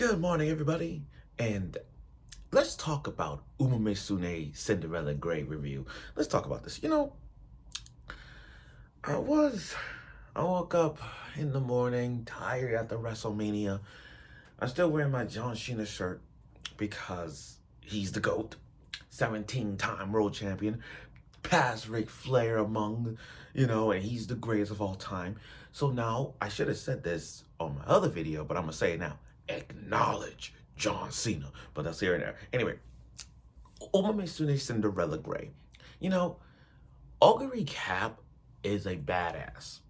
Good morning, everybody, and let's talk about Umamusume Cinderella Grey review. Let's talk about this. I was, I woke up in the morning, tired after WrestleMania. I'm still wearing my John Cena shirt because he's the GOAT, 17-time world champion, past Ric Flair and he's the greatest of all time. So now, I should have said this on my other video, but I'm going to say it now. Acknowledge John Cena. But that's here and there. Anyway, Umamusume Cinderella Grey. You know, Oguri Cap is a badass.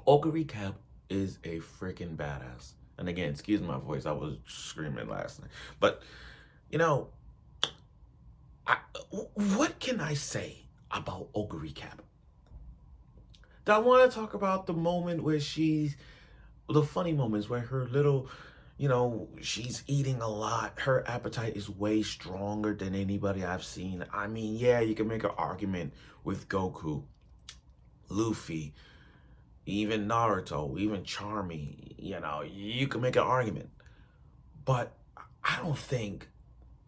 Oguri Cap is a freaking badass. And again, excuse my voice, I was screaming last night. But, you know, what can I say about Oguri Cap? Do I want to talk about the moment where the funny moments where her little, she's eating a lot. Her appetite is way stronger than anybody I've seen. I mean, yeah, you can make an argument with Goku, Luffy, even Naruto, even Charmy. You can make an argument. But I don't think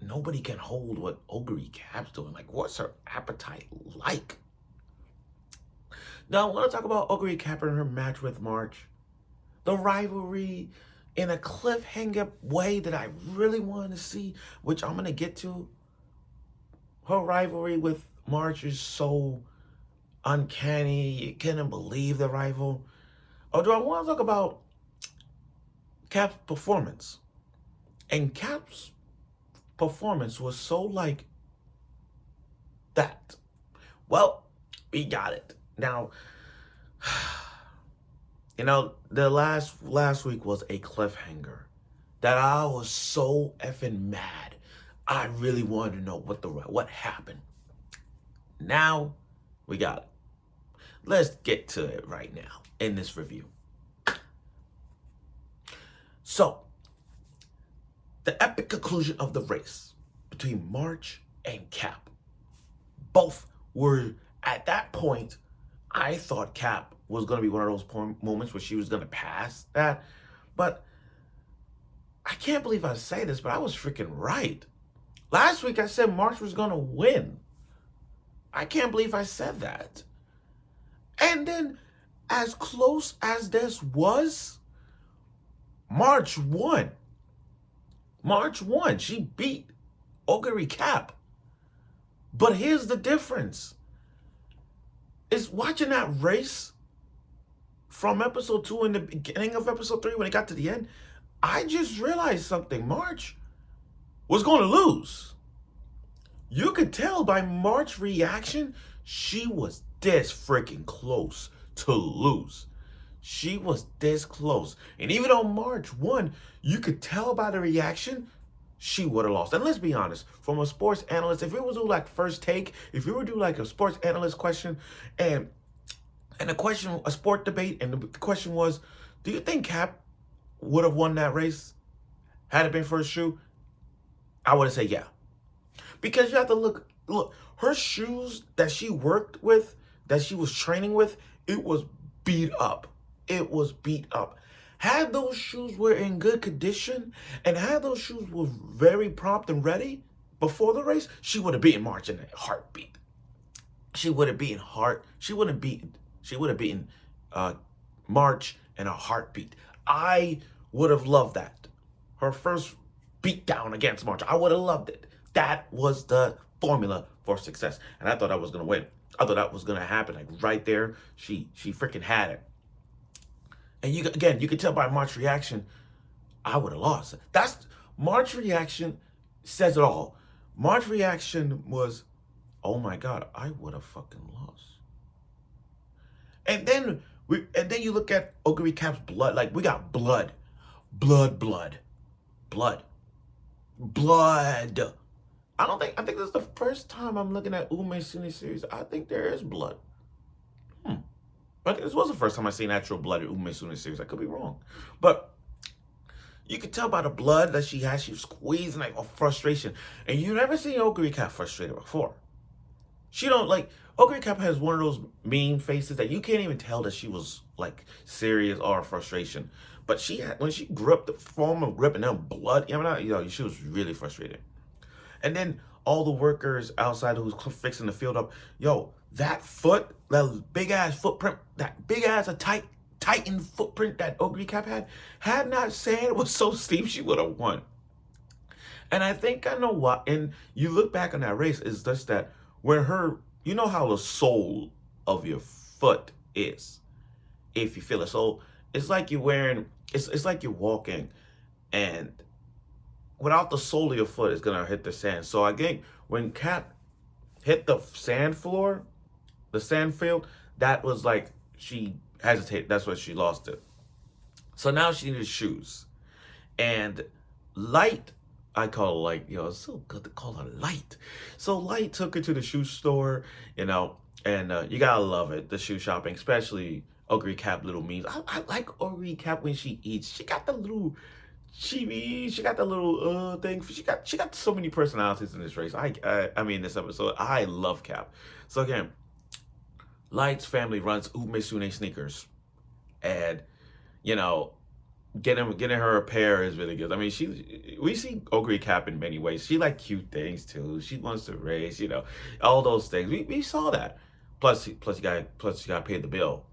nobody can hold what Oguri Cap's doing. Like, what's her appetite like? Now, I want to talk about Oguri Cap and her match with March. The rivalry in a cliffhanger way that I really wanted to see, which I'm going to get to. Her rivalry with March is so uncanny. You couldn't believe the rival. Or do I want to talk about Cap's performance? And Cap's performance was so like that. Well, we got it. Now, the last week was a cliffhanger that I was so effing mad. I really wanted to know what happened. Now, we got it. Let's get to it right now in this review. So, the epic conclusion of the race between March and Cap. Both were, at that point, I thought Cap was going to be one of those moments where she was going to pass that. But I can't believe I say this, but I was freaking right. Last week I said March was going to win. I can't believe I said that. And then, as close as this was, March won. March won. She beat Oguri Cap. But here's the difference. Is watching that race from episode 2 and the beginning of episode 3 when it got to the end, I just realized something. March was going to lose. You could tell by March's reaction, she was this freaking close to lose. She was this close. And even though March won, you could tell by the reaction, she would have lost. And let's be honest, from a sports analyst, if we would do like first take, if we would do like a sports analyst question and a sport debate, and the question was, do you think Cap would have won that race had it been for his shoe? I would have said yeah. Because you have to look, her shoes that she worked with, that she was training with, it was beat up. It was beat up. Had those shoes were in good condition and had those shoes were very prompt and ready before the race, she would have beaten March in a heartbeat. She would have beaten March in a heartbeat. I would have loved that. Her first beatdown against March. I would have loved it. That was the formula for success. And I thought I was going to win. I thought that was going to happen. Like right there, she freaking had it. And you could tell by March's reaction, I would have lost. That's March's reaction says it all. March's reaction was, oh my God, I would have fucking lost. And then you look at Oguri Cap's blood. Like we got blood. I think this is the first time I'm looking at Umamusume series. I think there is blood. I think this was the first time I seen actual blood in Umamusume series. I could be wrong. But you could tell by the blood that she had. She was squeezing like of frustration. And you never seen Oguri Cap frustrated before. She don't like Ogre Cap has one of those mean faces that you can't even tell that she was like serious or frustration. But she had when she gripped the form of gripping them blood, she was really frustrated. And then all the workers outside who's fixing the field up, that foot, that big ass footprint, that big ass Titan footprint that Ogre Cap had not sand was so steep she would have won. And I think I know what. And you look back on that race, it's just that when you know how the sole of your foot is, if you feel it. So it's like you're wearing, it's like you're walking, and without the sole of your foot, it's gonna hit the sand. So I think when Cap hit the sand floor, the sand field, that was like she hesitated. That's what she lost it. So now she needed shoes. And Light, I call her Light, it's so good to call her Light. So Light took her to the shoe store, and you gotta love it, the shoe shopping, especially Ogre Cap little memes. I like Ogre Cap when she eats. She got the little chibi, she got the little thing. She got so many personalities in this race. I mean this episode. I love Cap. So again, Light's family runs Umamusume sneakers, and you know getting her a pair is really good. I mean, we see Ogre Cap in many ways. She like cute things too. She wants to race, all those things. We saw that. Plus you got to pay the bill.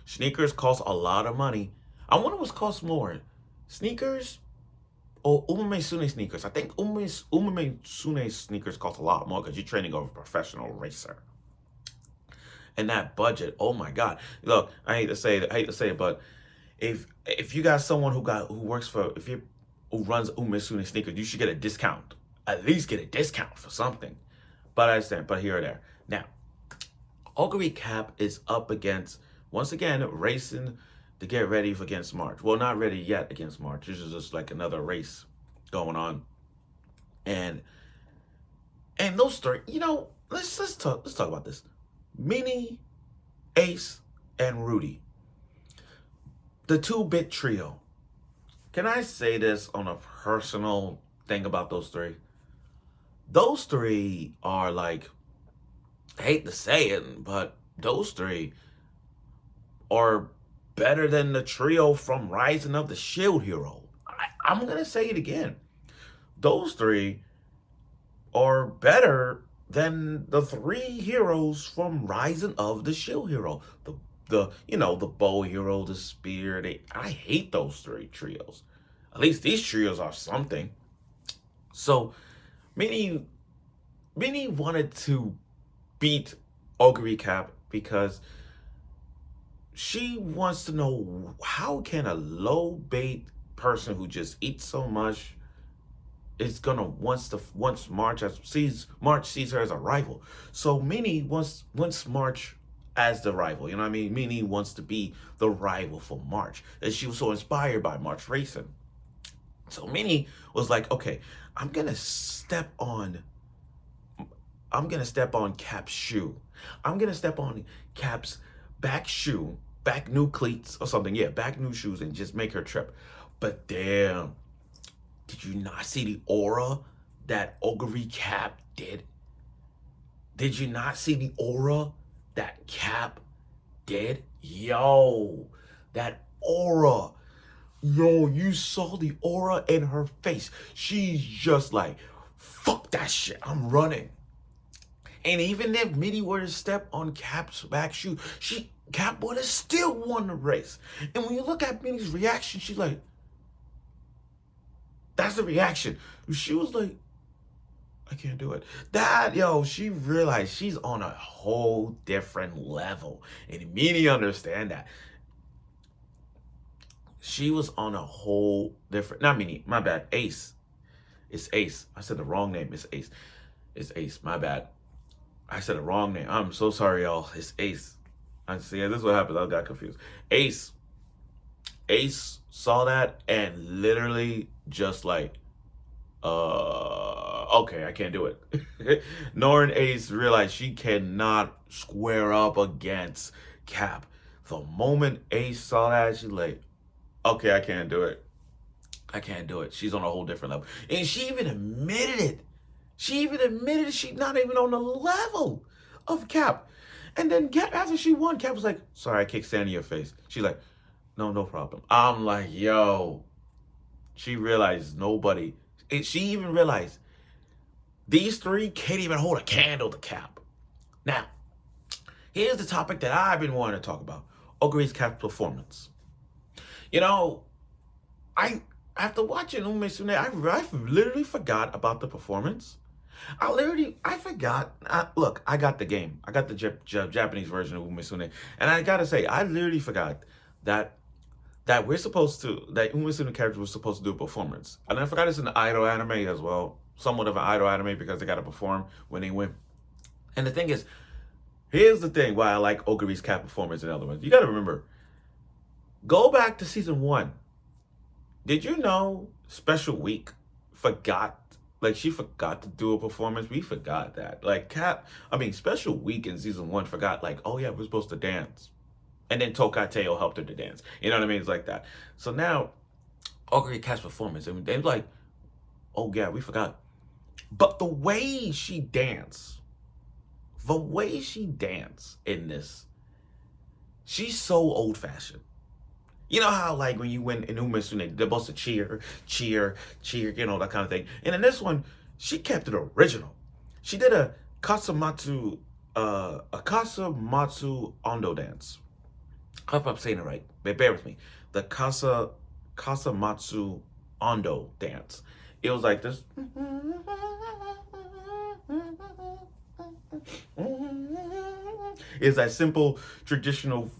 Sneakers cost a lot of money. I wonder what's cost more, sneakers or Umamusume sneakers. I think Umamusume sneakers cost a lot more because you're training over a professional racer. And that budget, oh my God! Look, I hate to say it, but if you got someone who runs Umamusume sneakers, you should get a discount. At least get a discount for something. But I understand. But here or there. Now, Oguri Cap is up against, once again, racing to get ready against March. Well, not ready yet against March. This is just like another race going on. And those three, let's talk about this. Minnie, Ace, and Rudy. The 2-bit trio. Can I say this on a personal thing about those three? Those three are like, I hate to say it, but those three are better than the trio from Rising of the Shield Hero. I'm going to say it again. Those three are better than the 3 heroes from Rising of the Shield Hero. The bow hero, the spear. I hate those 3 trios. At least these trios are something. So Minnie wanted to beat Oguri Cap because she wants to know, how can a low bait person who just eats so much is gonna once March sees her as a rival. So Minnie wants March as the rival. You know what I mean? Minnie wants to be the rival for March. And she was so inspired by March racing. So Minnie was like, okay, I'm gonna step on Cap's shoe. I'm gonna step on Cap's back shoe, back new cleats or something. Yeah, back new shoes, and just make her trip. But damn, did you not see the aura that Oguri Cap did? Did you not see the aura that Cap did? Yo, that aura. Yo, you saw the aura in her face. She's just like, fuck that shit, I'm running. And even if Minnie were to step on Cap's back shoe, Cap would have still won the race. And when you look at Minnie's reaction, she's like, that's the reaction. She was like, I can't do it. She realized she's on a whole different level. And Minnie understand that. She was on a whole different, not Minnie, my bad, Ace. It's Ace. I said the wrong name. It's Ace. It's Ace, my bad. I said the wrong name. I'm so sorry, y'all. It's Ace. I see. This is what happened. I got confused. Ace saw that and literally just like, okay, I can't do it. Nora and Ace realized she cannot square up against Cap. The moment Ace saw that, she's like, okay, I can't do it. I can't do it. She's on a whole different level. And she even admitted it. She even admitted she's not even on the level of Cap. And then Cap, after she won, Cap was like, sorry, I kicked sand in your face. She's like, no problem. I'm like, yo. She realized nobody. She even realized these three can't even hold a candle to Cap. Now, here's the topic that I've been wanting to talk about. Oguri's Cap's performance. You know, I after watching Umamusume, I literally forgot about the performance. I forgot. Look, I got the game. I got the Japanese version of Umamusume, and I gotta say, I literally forgot that that Umamusume character was supposed to do a performance, and I forgot it's an idol anime as well, somewhat of an idol anime because they gotta perform when they win. And the thing is, here's the thing why I like Oguri's Cap performance and other ones. You gotta remember, go back to season 1. Did you know Special Week forgot? Like, she forgot to do a performance. We forgot that. Like, Special Week in season 1 forgot, like, oh yeah, we're supposed to dance. And then Tokateo helped her to dance. You know what I mean? It's like that. So now, Oguri Cat's performance, and they're like, oh yeah, we forgot. But the way she danced in this, she's so old-fashioned. You know how, like, when you win in Umamusume, they're supposed to cheer, that kind of thing. And in this one, she kept it original. She did a Kasamatsu Ondo dance. I hope I'm saying it right. Bear with me. The Kasamatsu Ondo dance. It was like this. It's that simple traditional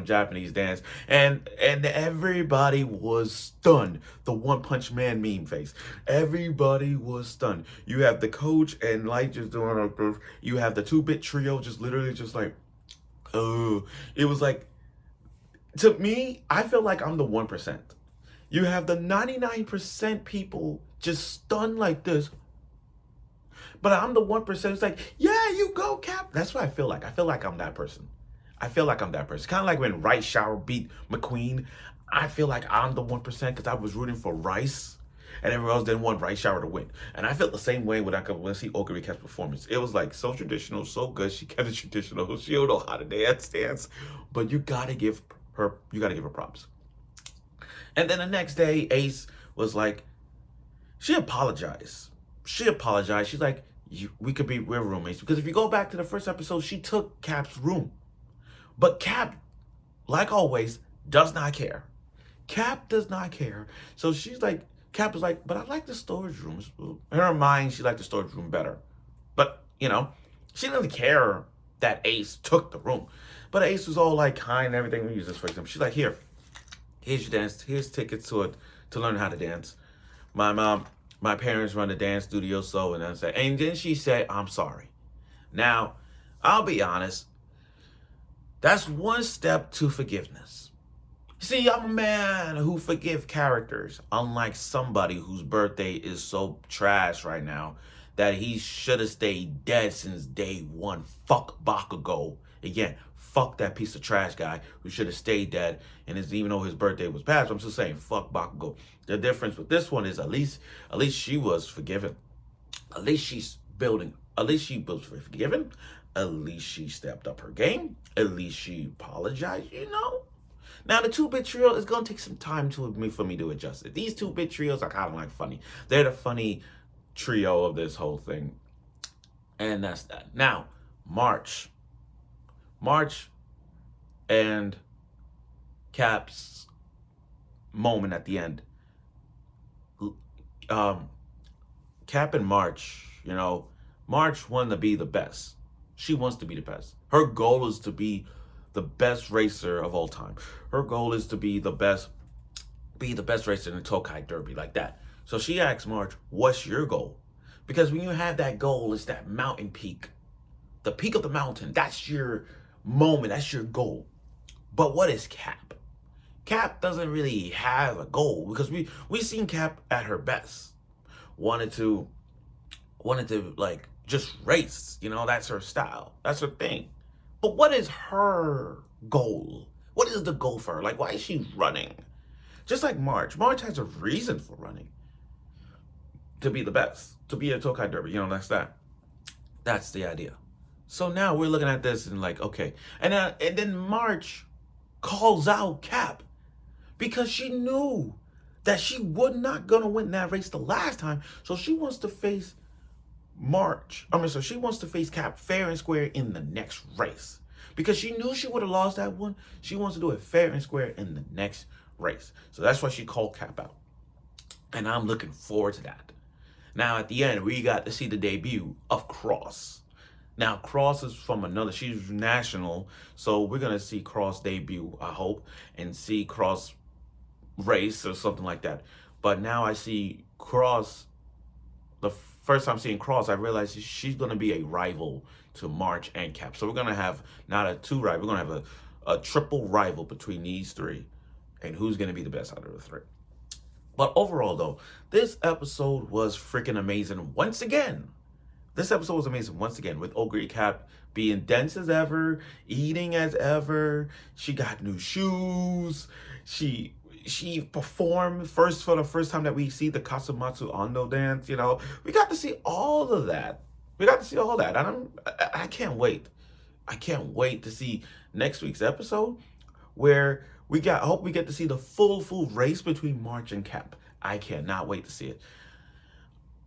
Japanese dance, and everybody was stunned. The One Punch Man meme face. Everybody was stunned. You have the coach and Light just doing like this. You have the 2-bit trio just literally just like, oh, it was like, to me, I feel like I'm the 1%. You have the 99% people just stunned like this. But I'm the 1%. It's like, yeah, you go, Cap. That's what I feel like. I feel like I'm that person. Kind of like when Rice Shower beat McQueen. I feel like I'm the 1% because I was rooting for Rice, and everyone else didn't want Rice Shower to win. And I felt the same way when I see Oguri Cat's performance. It was like so traditional, so good. She kept it traditional. She don't know how to dance, but you gotta give her props. And then the next day, Ace was like, she apologized. She's like, we're roommates. Because if you go back to the first episode, she took Cap's room. But Cap, like always, does not care. Cap does not care. So Cap is like, but I like the storage rooms. In her mind, she liked the storage room better. But, she didn't care that Ace took the room. But Ace was all like kind and everything. We use this for example. She's like, here's your dance. Here's tickets to learn how to dance. My parents run a dance studio, so, and then she said, I'm sorry. Now, I'll be honest. That's one step to forgiveness. See, I'm a man who forgive characters, unlike somebody whose birthday is so trash right now that he should have stayed dead since day 1. Fuck Bakugo. Again, fuck that piece of trash guy who should have stayed dead. And even though his birthday was past, I'm still saying fuck Bakugo. The difference with this one is at least she was forgiven. At least she was forgiven. At least she stepped up her game. At least she apologized, Now, the 2-bit trio is going to take some time for me to adjust it. These 2-bit trios are kind of like funny. They're the funny trio of this whole thing. And that's that. Now, March and Cap's moment at the end. Cap and March, March wanted to be the best. She wants to be the best. Her goal is to be the best racer of all time. Her goal is to be the best racer in the Tokai Derby, like that. So she asks March, what's your goal? Because when you have that goal, it's that mountain peak. The peak of the mountain, that's your moment, that's your goal. But what is Cap? Cap doesn't really have a goal because we seen Cap at her best. Wanted to like just race, that's her style. That's her thing. But what is her goal? What is the goal for her? Like, why is she running? Just like March. March has a reason for running. to be the best, to be a Tokai Derby. You know, that's that. That's the idea. So now we're looking at this and like, okay. And then March calls out Cap because she knew that she was not gonna win that race the last time. So she wants to face so she wants to face Cap fair and square in the next race. Because she knew she would have lost that one. She wants to do it fair and square in the next race. So that's why she called Cap out. And I'm looking forward to that. Now at the end, we got to see the debut of Cross. Now Cross is from another, she's national, so we're gonna see Cross debut, I hope, and see Cross race or something like that. But now I see Cross, the first time seeing Cross, I realized she's gonna be a rival to March and Cap. So we're gonna have not a two rival, we're gonna have a triple rival between these three, and who's gonna be the best out of the three. But overall, though, this episode was freaking amazing once again. This episode was amazing once again with Oguri Cap being dense as ever, eating as ever. She got new shoes. She performed for the first time that we see the Kasumatsu Ando dance. You know, we got to see all of that. We got to see all that. I can't wait. I can't wait to see next week's episode where I hope we get to see the full race between March and Cap. I cannot wait to see it.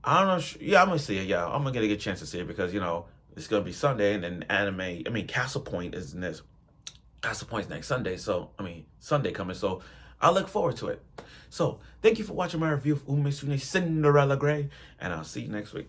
I don't know. Yeah, I'm gonna see it. Yeah, I'm gonna get a good chance to see it because, you know, it's gonna be Sunday and then Castle Point is next. Castle Point's next Sunday. So Sunday coming. So I look forward to it. So thank you for watching my review of Umamusume Cinderella Grey, and I'll see you next week.